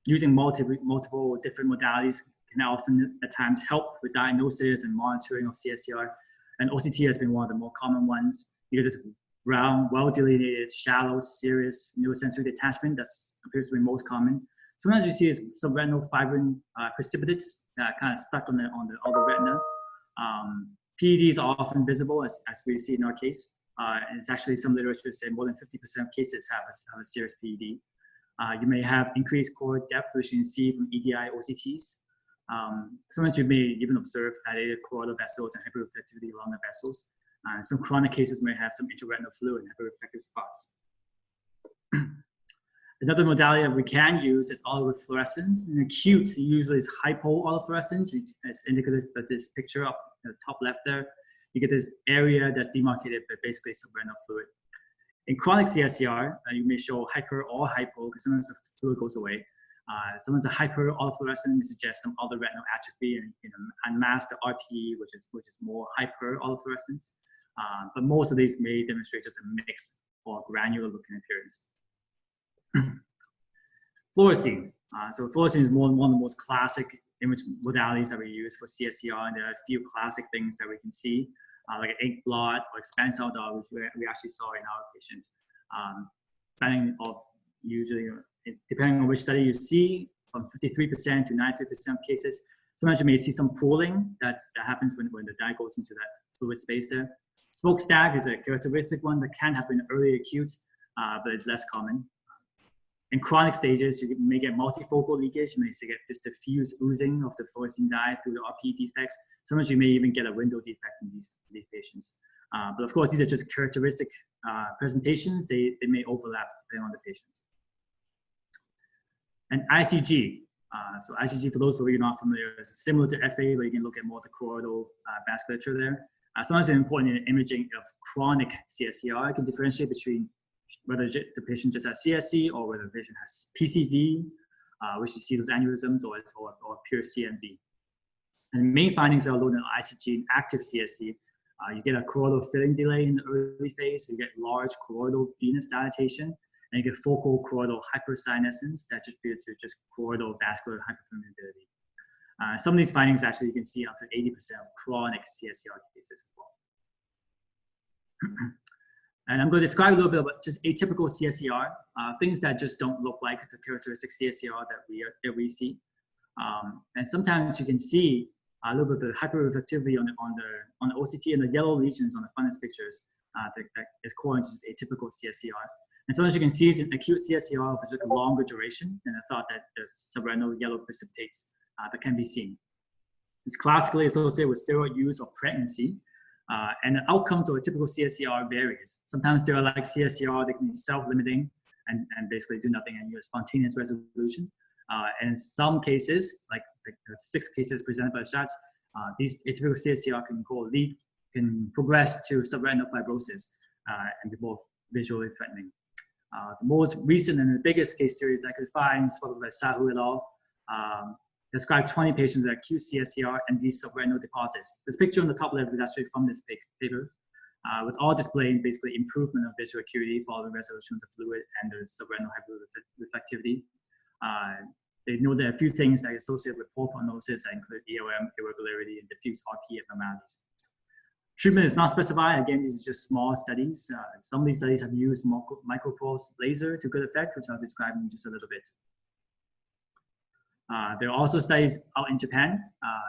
using multiple different modalities can often at times help with diagnosis and monitoring of CSCR. And OCT has been one of the more common ones. You get this round, well-delineated, shallow, serious neurosensory detachment that appears to be most common. Sometimes you see subretinal fibrin precipitates that kind of stuck on the outer retina. PEDs are often visible, as we see in our case. And it's actually some literature say more than 50% of cases have a serious PED. You may have increased cord depth, which you can see from EDI OCTs. Sometimes you may even observe dilated choroidal vessels and hyperreflectivity along the vessels. Some chronic cases may have some intraretinal fluid and hyperreflective spots. Another modality that we can use is autofluorescence. In acute, usually it's hypoautofluorescence. It's indicative of this picture up in the top left there. You get this area that's demarcated by basically subretinal fluid. In chronic CSCR, you may show hyper or hypo, because sometimes the fluid goes away. Sometimes the hyper-autofluorescence may suggest some other retinal atrophy and unmask the RPE, which is more hyper-autofluorescence. But most of these may demonstrate just a mixed or granular looking appearance. Fluorescein. So fluorescein is one of the most classic image modalities that we use for CSCR, and there are a few classic things that we can see, like an ink blot or expand cell dot, which we actually saw in our patients. Depending on which study you see, from 53% to 93% of cases. Sometimes you may see some pooling that happens when the dye goes into that fluid space there. Smokestack is a characteristic one that can happen in early acute, but it's less common. In chronic stages, you may get multifocal leakage. You may get this diffuse oozing of the fluorescein dye through the RPE defects. Sometimes you may even get a window defect in these patients. But of course, these are just characteristic presentations. They may overlap depending on the patients. And ICG. So ICG, for those of you not familiar, is similar to FA, but you can look at more of the choroidal vasculature there. Sometimes it's important in imaging of chronic CSCR. You can differentiate between whether the patient just has CSC or whether the patient has PCV, which you see those aneurysms, or pure CNV. And the main findings are loaded on ICG in active CSC. You get a choroidal filling delay in the early phase, so you get large choroidal venous dilatation, and you get focal choroidal hypersynescence that just due to just choroidal vascular hyperpermeability. Some of these findings actually you can see up to 80% of chronic CSCR cases as well. And I'm going to describe a little bit about just atypical CSCR, things that just don't look like the characteristic CSCR that we see. And sometimes you can see a little bit of the hyperreflectivity on the OCT and the yellow lesions on the fundus pictures that is correlated to atypical CSCR. And sometimes you can see an acute CSCR for just a longer duration, and I thought that there's subretinal yellow precipitates that can be seen. It's classically associated with steroid use or pregnancy, and the outcomes of a typical CSCR varies. Sometimes they're like CSCR, they can be self-limiting and basically do nothing and you have spontaneous resolution. And in some cases, like the 6 cases presented by shots, these atypical CSCR can progress to subretinal fibrosis and be both visually threatening. The most recent and the biggest case series that I could find is followed by Sahu et al. Described 20 patients with acute CSCR and these subretinal deposits. This picture on the top left is actually from this paper, with all displaying basically improvement of visual acuity following resolution of the fluid and the subretinal hyperreflectivity. They know there are a few things that are associated with poor prognosis that include EOM, irregularity, and diffuse RP abnormalities. Treatment is not specified. Again, these are just small studies. Some of these studies have used micropulse laser to good effect, which I'll describe in just a little bit. There are also studies out in Japan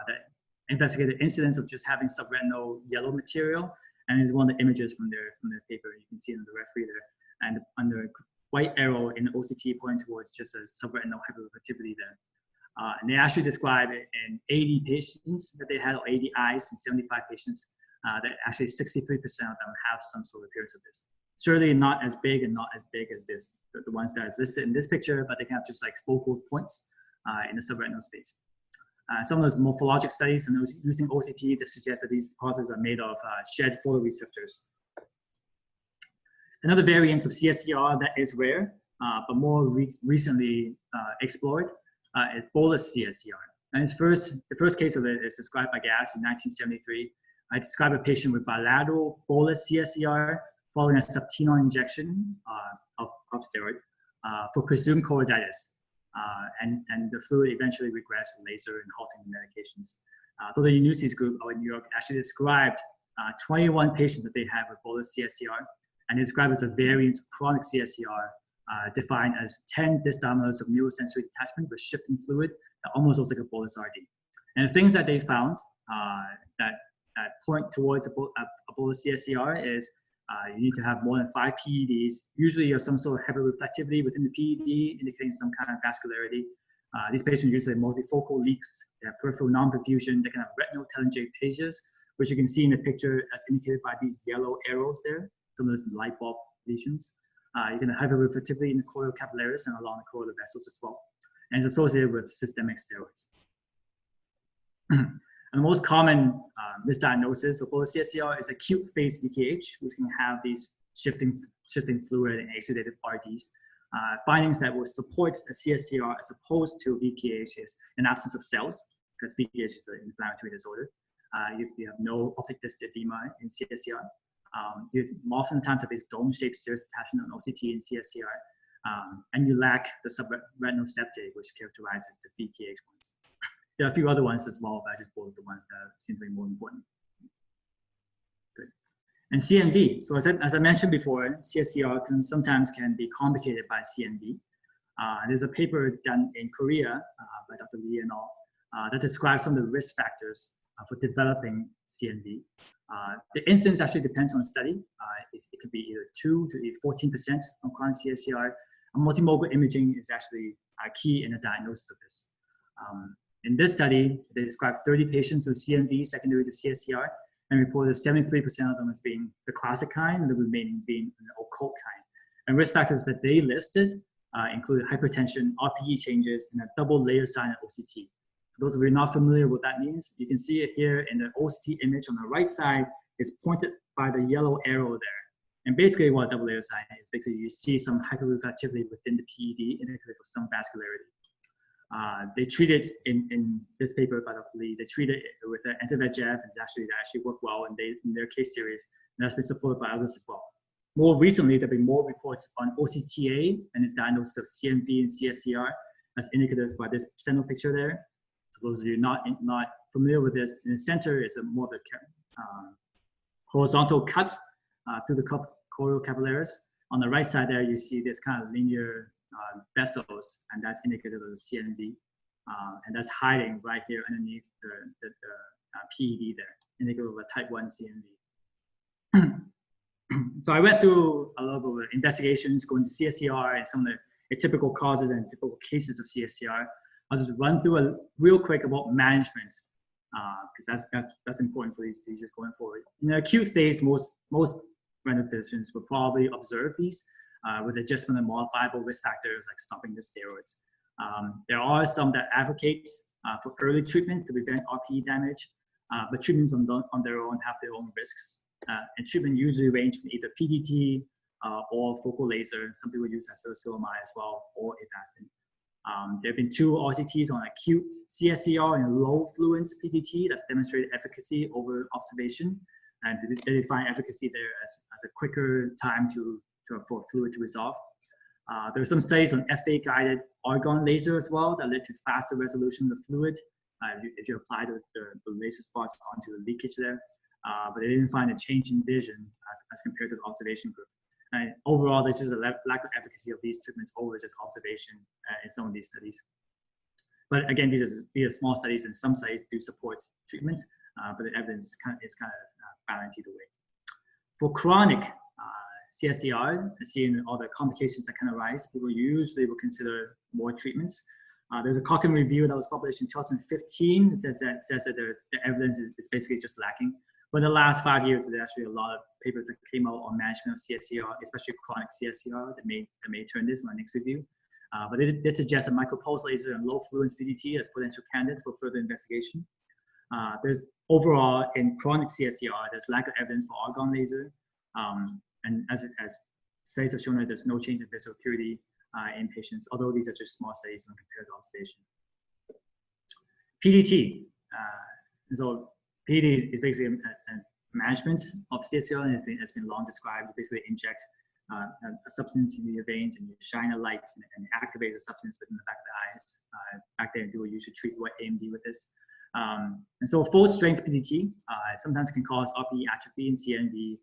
that investigate the incidence of just having subretinal yellow material, and is one of the images from their paper. You can see it on the referee there, and under white arrow in the OCT pointing towards just a subretinal hyperreflectivity there. And they actually describe it in 80 patients that they had, or 80 eyes in 75 patients, that actually 63% of them have some sort of appearance of this. Certainly not as big and not as big as this, the ones that are listed in this picture, but they can have just like focal points in the subretinal space. Some of those morphologic studies and those using OCT that suggest that these deposits are made of shed photoreceptors. Another variant of CSCR that is rare, but more recently explored, is bolus CSCR. And the first case of it is described by Gass in 1973. I described a patient with bilateral bolus CSCR following a subtenon injection of steroid for presumed choroiditis. And the fluid eventually regressed with laser and halting medications. Though the Unusis group out in New York actually described 21 patients that they had with bolus CSCR, and described as a variant of chronic CSCR, defined as 10 distominals of neurosensory detachment with shifting fluid that almost looks like a bolus RD. And the things that they found that point towards a bolus CSCR is you need to have more than 5 PEDs. Usually you have some sort of hyperreflectivity within the PED, indicating some kind of vascularity. These patients usually have multifocal leaks, they have peripheral non-perfusion, they can have retinal telangiectasias, which you can see in the picture as indicated by these yellow arrows there, some of those light bulb lesions. You can have hyperreflectivity in the choroidal capillaris and along the choroidal vessels as well. And it's associated with systemic steroids. And the most common misdiagnosis of bolus CSCR is acute phase VKH, which can have these shifting fluid and exudative RDs. Findings that will support a CSCR as opposed to VKH is an absence of cells, because VKH is an inflammatory disorder. You have no optic disc edema in CSCR. You oftentimes have this dome-shaped serous detachment on OCT in CSCR, and you lack the subretinal septate, which characterizes the VKH ones. There are a few other ones as well, but I just pulled the ones that seem to be more important. Good. And CNV. So as I mentioned before, CSCR sometimes can be complicated by CNV. There's a paper done in Korea by Dr. Lee and all that describes some of the risk factors for developing CNV. The incidence actually depends on the study. It could be either 2 to 14% of chronic CSCR. Multimodal imaging is actually key in the diagnosis of this. In this study, they described 30 patients with CNV secondary to CSCR and reported 73% of them as being the classic kind and the remaining being an occult kind. And risk factors that they listed include hypertension, RPE changes, and a double layer sign of OCT. For those of you not familiar with what that means, you can see it here in the OCT image on the right side. It's pointed by the yellow arrow there. And basically what double layer sign is, basically you see some hyperreflectivity within the PED indicative of some vascularity. They treated in this paper by Dr. Lee, they treated it with an anti-VEGF, and that actually worked well in their case series, and that's been supported by others as well. More recently, there have been more reports on OCTA and its diagnosis of CMV and CSCR, as indicative by this center picture there. So those of you not familiar with this, in the center, it's a more of a horizontal cut through the choroidal capillaries. On the right side there, you see this kind of linear vessels, and that's indicative of the CMV, and that's hiding right here underneath the PED there, indicative of a type 1 CMV. So I went through a lot of investigations going to CSCR and some of the typical causes and typical cases of CSCR. I'll just run through real quick about management, because that's important for these diseases going forward. In the acute phase, most retinal physicians will probably observe these with adjustment of modifiable risk factors like stopping the steroids. There are some that advocate for early treatment to prevent RPE damage, but treatments on their own have their own risks. And treatment usually range from either PDT or focal laser. Some people use acetylsilamide as well, or Avastin. There have been 2 RCTs on acute CSCR and low fluence PDT that's demonstrated efficacy over observation, and they define efficacy there as a quicker time for fluid to resolve. There are some studies on FA-guided argon laser as well that led to faster resolution of fluid if you apply the laser spots onto the leakage there. But they didn't find a change in vision as compared to the observation group. And overall, there's just a lack of efficacy of these treatments over just observation in some of these studies. But again, these are small studies, and some studies do support treatment, but the evidence is kind of balanced either way. For chronic CSCR, seeing all the complications that can arise, people usually will consider more treatments. There's a Cochrane review that was published in 2015 that says that the evidence is basically just lacking. But in the last 5 years, there's actually a lot of papers that came out on management of CSCR, especially chronic CSCR, that may turn this in my next review. But it suggests a micropulse laser and low fluence PDT as potential candidates for further investigation. There's overall in chronic CSCR, there's lack of evidence for argon laser. And as studies have shown that there's no change in visual acuity in patients, although these are just small studies when compared to observation. PDT. So PDT is basically a management of CSCR, and it's been long described. It basically injects a substance into your veins, and you shine a light and activates a substance within the back of the eyes. Back then, people used to treat wet AMD with this. And so full strength PDT sometimes can cause RPE atrophy and CNV,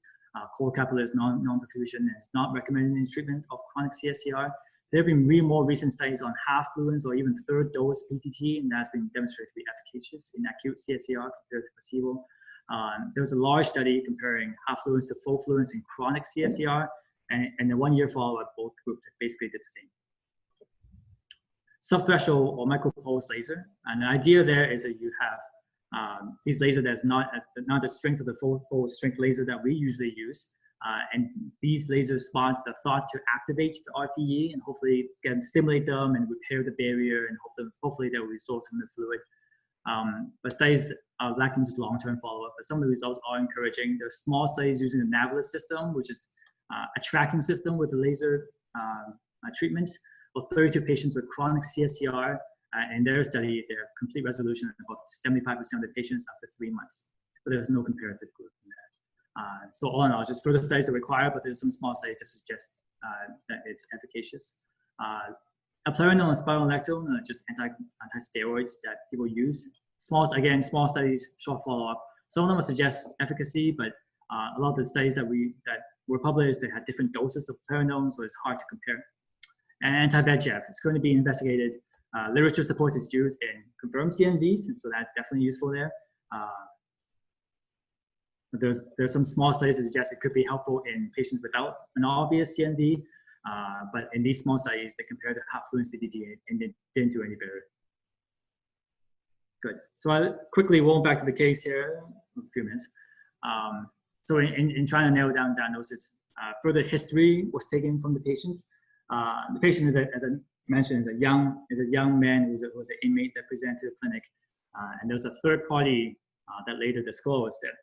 core capillaries non-perfusion, and it's not recommended in treatment of chronic CSCR. There have been more recent studies on half fluence or even third dose PTT, and that's been demonstrated to be efficacious in acute CSCR compared to placebo. There was a large study comparing half fluence to full fluence in chronic CSCR, and the 1-year follow-up, both groups basically did the same. Subthreshold or micropulse laser, and the idea there is that you have these lasers that's not the strength of the full strength laser that we usually use. And these laser spots are thought to activate the RPE and hopefully can stimulate them and repair the barrier, and hopefully that will resolve some of the fluid. But studies are lacking just long-term follow-up, but some of the results are encouraging. There are small studies using the Navilis system, which is a tracking system with the laser treatments of 32 patients with chronic CSCR. In their study, they have complete resolution in about 75% of the patients after 3 months, but there's no comparative group in there. So all in all, just further studies are required, but there's some small studies that suggest that it's efficacious. Eplerenone and spironolactone are just anti-steroids that people use. Small studies, short follow-up. Some of them suggest efficacy, but a lot of the studies that were published, they had different doses of eplerenone, so it's hard to compare. And anti-VEGF, it's going to be investigated. Literature supports its use in confirmed CNVs, and so that's definitely useful there. But there's some small studies that suggest it could be helpful in patients without an obvious CNV, but in these small studies, they compared to half fluence PDT and they didn't do any better. Good. So I quickly roll back to the case here, a few minutes. So in trying to narrow down diagnosis, further history was taken from the patients. The patient is, as I mentioned, is a young man who's an inmate that presented to the clinic, and there was a third party that later disclosed that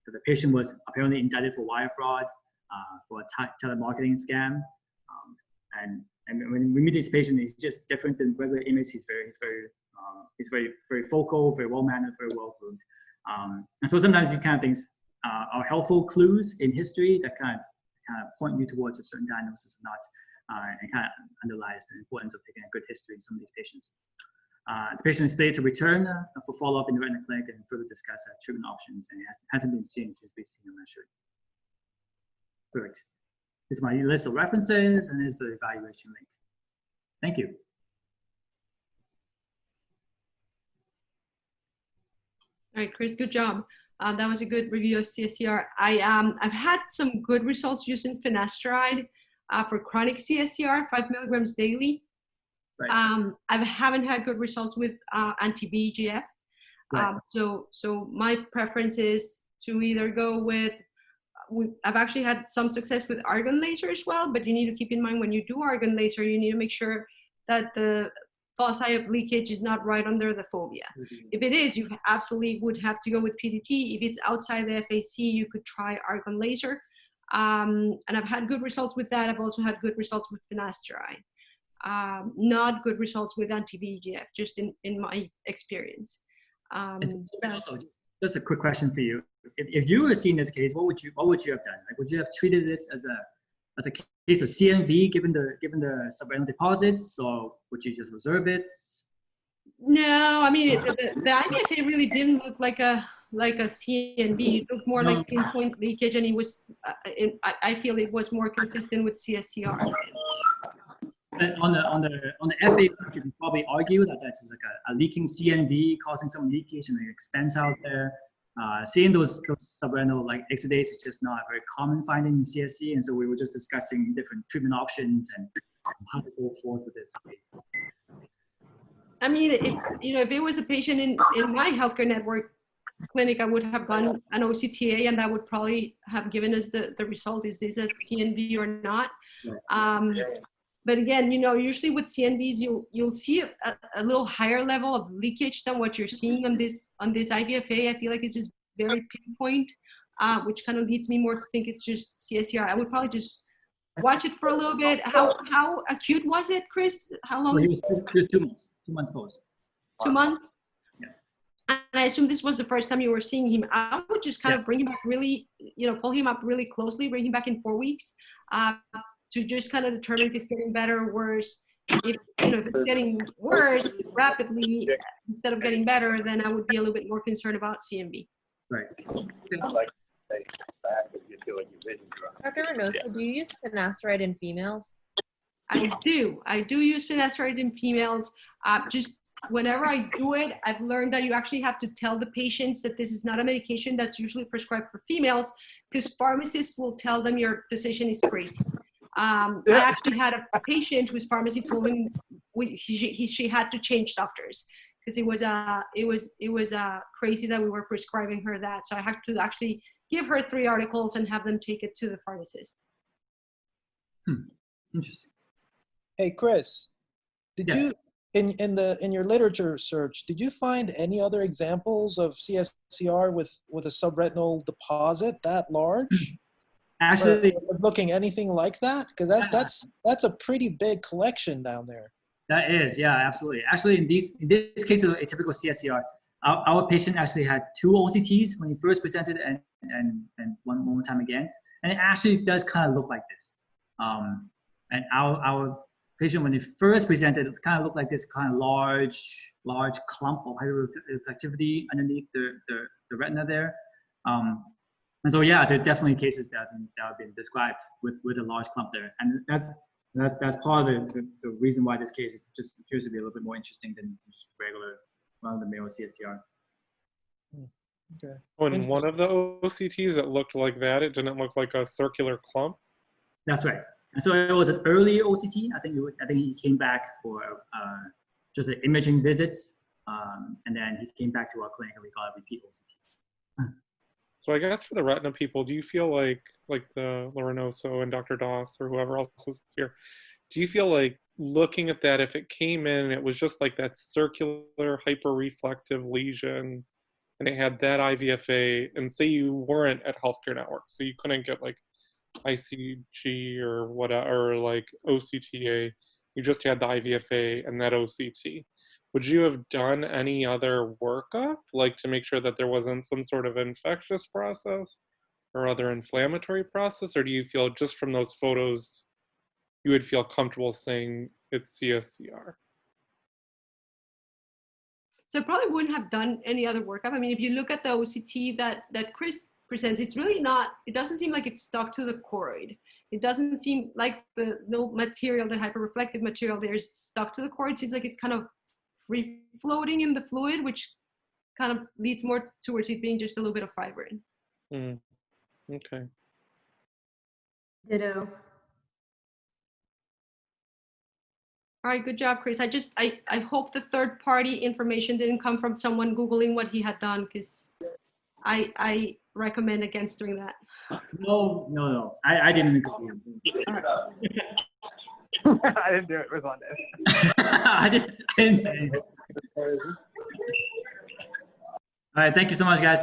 the patient was apparently indicted for wire fraud, for a telemarketing scam, and when we meet this patient, he's just different than regular inmates. He's very vocal, very well mannered, very well groomed, and so sometimes these kind of things are helpful clues in history that kind of point you towards a certain diagnosis or not, and kind of underlies the importance of taking a good history in some of these patients. The patient is slated to return for follow-up in the retina clinic and further discuss treatment options, and it hasn't been seen since we've seen him measured. Perfect. This is my list of references, and here's the evaluation link. Thank you. All right, Chris, good job. That was a good review of CSCR. I've had some good results using finasteride for chronic CSCR, 5 milligrams daily. Right. I haven't had good results with anti-VEGF. Right. So my preference is to either go with, I've actually had some success with argon laser as well, but you need to keep in mind when you do argon laser, you need to make sure that the foci of leakage is not right under the fovea. Mm-hmm. If it is, you absolutely would have to go with PDT. If it's outside the FAC, you could try argon laser. And I've had good results with that. I've also had good results with finasteride. Not good results with anti-VEGF, just in my experience. Also, just a quick question for you. If you were seeing this case, what would you have done? Like, would you have treated this as a case of CNV given the subretinal deposits, or would you just observe it? No, I mean the IPFA really didn't look like a CNV. It looked more like pinpoint leakage, and it was. I feel it was more consistent with CSCR. On the FA, you can probably argue that that's like a leaking CNV causing some leakage and an expense out there. Seeing those subretinal like exudates is just not a very common finding in CSC, and so we were just discussing different treatment options and how to go forth with this case. I mean, if it was a patient in my healthcare network clinic, I would have gone an OCTA, and that would probably have given us the result: is this a CNV or not? But again, usually with CNVs, you'll see a little higher level of leakage than what you're seeing on this IVFA. I feel like it's just very pinpoint, which kind of leads me more to think it's just CSCR. I would probably just watch it for a little bit. How acute was it, Chris? How long? Well, he was 2 months. 2 months post. 2 months? Yeah. And I assume this was the first time you were seeing him. I would just kind of bring him back really, follow him up really closely, bring him back in 4 weeks. To just kind of determine if it's getting better or worse. If it's getting worse rapidly instead of getting better, then I would be a little bit more concerned about CMV. Right. Dr. Reynoso, do you use finasteride in females? I do use finasteride in females. Just whenever I do it, I've learned that you actually have to tell the patients that this is not a medication that's usually prescribed for females, because pharmacists will tell them your physician is crazy. I actually had a patient whose pharmacy told him she had to change doctors because it was crazy that we were prescribing her that. So I had to actually give her 3 articles and have them take it to the pharmacist. Interesting. Hey, Chris, did you in your literature search, did you find any other examples of CSCR with a subretinal deposit that large? Actually, looking anything like that? Because that's a pretty big collection down there. That is, yeah, absolutely. Actually, in this case of atypical CSCR, our patient actually had 2 OCTs when he first presented and one more time again, and it actually does kind of look like this. And our patient, when he first presented, it kind of looked like this kind of large clump of hyperreflectivity underneath the retina there. And so, yeah, there are definitely cases that have been described with a large clump there, and that's part of the reason why this case just appears to be a little bit more interesting than just regular run-of-the-mill CSCR. Okay. On one of the OCTs, it looked like that. It didn't look like a circular clump. That's right. And so it was an early OCT. I think he came back for just an imaging visits, and then he came back to our clinic and we got a repeat OCT. So I guess for the retina people, do you feel like the Lorenoso and Dr. Doss or whoever else is here, do you feel like looking at that, if it came in and it was just like that circular hyperreflective lesion and it had that IVFA, and say you weren't at Healthcare Network, so you couldn't get like ICG or whatever, or like OCTA, you just had the IVFA and that OCT. Would you have done any other workup, like to make sure that there wasn't some sort of infectious process or other inflammatory process, or do you feel just from those photos you would feel comfortable saying it's CSCR? So I probably wouldn't have done any other workup. I mean, if you look at the OCT that Chris presents, it's really not, it doesn't seem like it's stuck to the choroid. It doesn't seem like no material, the hyperreflective material there is stuck to the choroid. It seems like it's kind of free floating in the fluid, which kind of leads more towards it being just a little bit of fibrin. Okay. Ditto. All right, good job, Chris. I hope the third party information didn't come from someone Googling what he had done, because I recommend against doing that. No. I didn't go. I didn't do it. It was on this. I didn't say anything. All right, thank you so much, guys.